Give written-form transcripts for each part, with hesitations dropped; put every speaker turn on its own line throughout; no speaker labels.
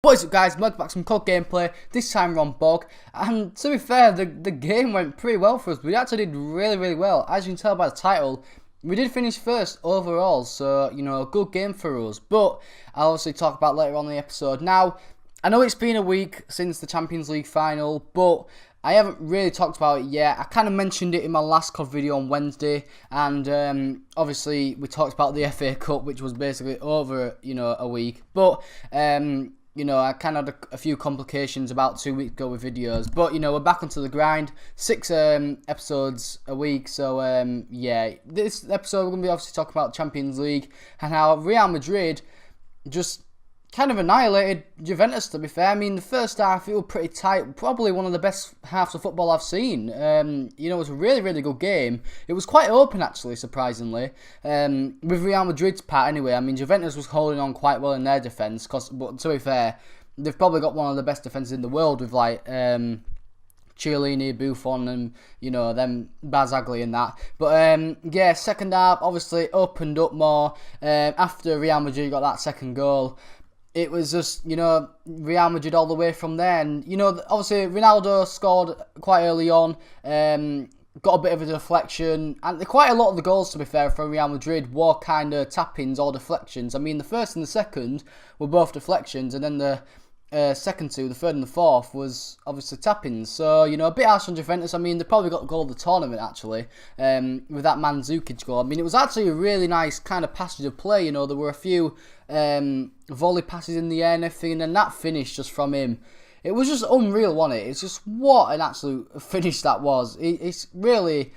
What is up, guys? Welcome back to some COD gameplay. This time we're on Bog, and to be fair, the game went pretty well for us. We actually did really well. As you can tell by the title, we did finish first overall, so you know, a good game for us. But I'll obviously talk about later on in the episode. Now, I know it's been a week since the Champions League final, but I haven't really talked about it yet. I kind of mentioned it in my last COD video on Wednesday, and obviously we talked about the FA Cup, which was basically over, you know, a week. But you know, I kind of had a few complications about 2 weeks ago with videos. But, you know, we're back onto the grind. 6 episodes a week. So, yeah, this episode we're going to be obviously talking about the Champions League and how Real Madrid just kind of annihilated Juventus, to be fair. I mean, the first half, it was pretty tight. Probably one of the best halves of football I've seen. You know, it was a really good game. It was quite open, actually, surprisingly. With Real Madrid's part, anyway. I mean, Juventus was holding on quite well in their defence. But to be fair, they've probably got one of the best defences in the world with, like, Chiellini, Buffon, and, you know, them Barzagli and that. But, yeah, second half, obviously, opened up more. After Real Madrid got that second goal, it was just, you know, Real Madrid all the way from there. And, you know, obviously Ronaldo scored quite early on, got a bit of a deflection. And quite a lot of the goals, to be fair, for Real Madrid were kind of tap-ins or deflections. I mean, the first and the second were both deflections. And then the second two, the third and the fourth, was obviously tap-ins. So, you know, a bit harsh on Juventus. I mean, they probably got the goal of the tournament, actually, with that Mandzukic goal. I mean, it was actually a really nice kind of passage of play. You know, there were a few volley passes in the air and everything, and then that finish just from him. It was just unreal, wasn't it? It's just what an absolute finish that was. It's really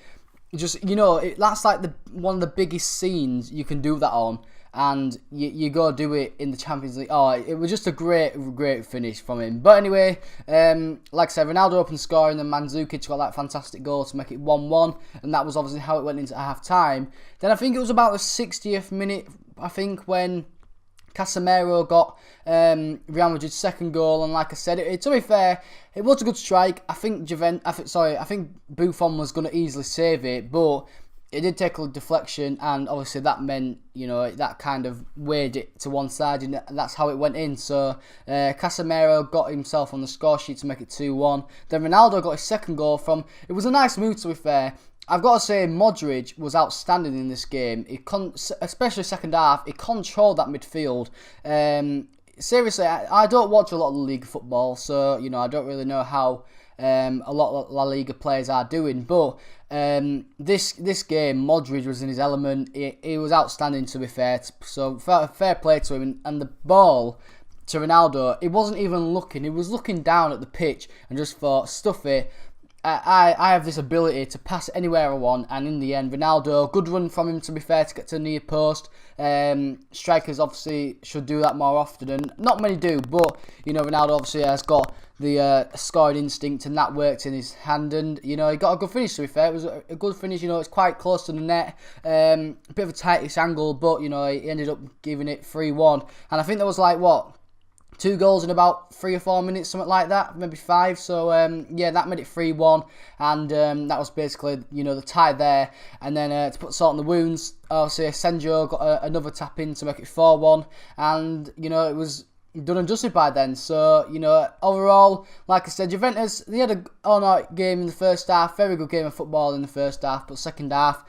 just, you know, that's like one of the biggest scenes you can do that on. And you go do it in the Champions League. Oh, it was just a great finish from him. But anyway, like I said, Ronaldo opened scoring, and Mandzukic got that fantastic goal to make it 1-1. And that was obviously how it went into half-time. Then I think it was about the 60th minute, I think, when Casemiro got Real Madrid's second goal. And like I said, to be fair, it was a good strike. I think Buffon was going to easily save it, but it did take a deflection, and obviously that meant, you know, that kind of weighed it to one side, and that's how it went in. So Casemiro got himself on the score sheet to make it 2-1. Then Ronaldo got his second goal from. It was a nice move, to be fair. I've got to say, Modric was outstanding in this game. Especially second half, he controlled that midfield. Seriously, I don't watch a lot of La Liga football, so, you know, I don't really know how a lot of La Liga players are doing, but this game, Modric was in his element. He was outstanding, to be fair. So fair play to him. And the ball to Ronaldo, he wasn't even looking. He was looking down at the pitch and just thought, stuff it. I have this ability to pass anywhere I want, and in the end, Ronaldo, good run from him, to be fair, to get to the near post. Strikers obviously should do that more often, and not many do, but, you know, Ronaldo obviously has got the scoring instinct, and that worked in his hand, and, you know, he got a good finish, to be fair. It was a good finish. You know, it's quite close to the net, a bit of a tightish angle, but, you know, he ended up giving it 3-1, and I think there was, like, what, 2 goals in about 3 or 4 minutes, something like that, maybe 5. So, yeah, that made it 3-1. And that was basically, you know, the tie there. And then to put salt in the wounds, obviously, Senjo got another tap in to make it 4-1. And, you know, it was done and dusted by then. So, you know, overall, like I said, Juventus, they had an all-night game in the first half. Very good game of football in the first half. But second half,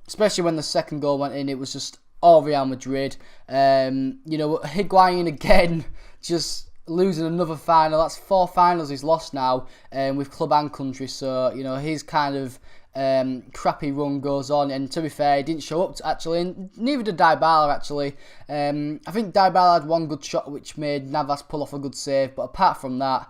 especially when the second goal went in, it was just all Real Madrid. You know, Higuain again, just losing another final. That's 4 finals he's lost now, with club and country. So, you know, his kind of crappy run goes on. And to be fair, he didn't show up actually, and neither did Dybala actually. I think Dybala had one good shot which made Navas pull off a good save, but apart from that,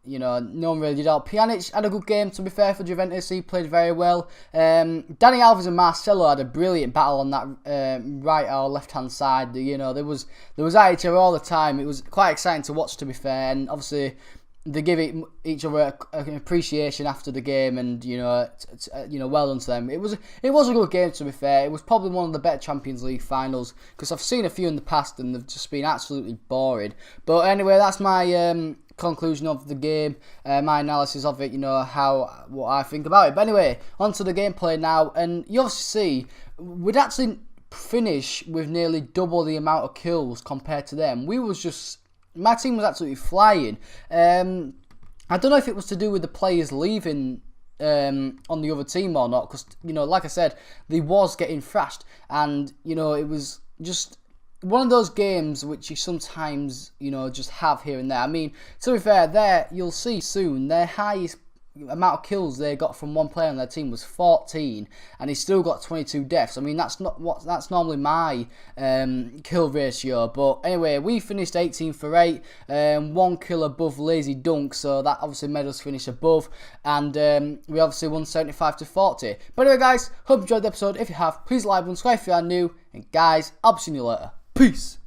you know, no one really did out. Pjanic had a good game, to be fair, for Juventus. He played very well. Dani Alves and Marcelo had a brilliant battle on that right or left-hand side. You know, there was at each other all the time. It was quite exciting to watch, to be fair. And obviously, they give each other an appreciation after the game, and, you know, well done to them. It was a good game, to be fair. It was probably one of the better Champions League finals, because I've seen a few in the past and they've just been absolutely boring. But anyway, that's my conclusion of the game, my analysis of it, you know, what I think about it. But anyway, on to the gameplay now, and you obviously see, we'd actually finish with nearly double the amount of kills compared to them. We was just my team was absolutely flying. I don't know if it was to do with the players leaving on the other team or not, because, you know, like I said, they was getting thrashed, and, you know, it was just one of those games which you sometimes, you know, just have here and there. I mean, to be fair, there, you'll see soon, their highest amount of kills they got from one player on their team was 14, and he still got 22 deaths. I mean, that's normally my kill ratio, but anyway, we finished 18 for 8, 1 kill above Lazy Dunk, so that obviously made us finish above, and we obviously won 75 to 40. But anyway, guys, hope you enjoyed the episode. If you have, please like and subscribe if you are new, and guys, I'll see you later. Peace.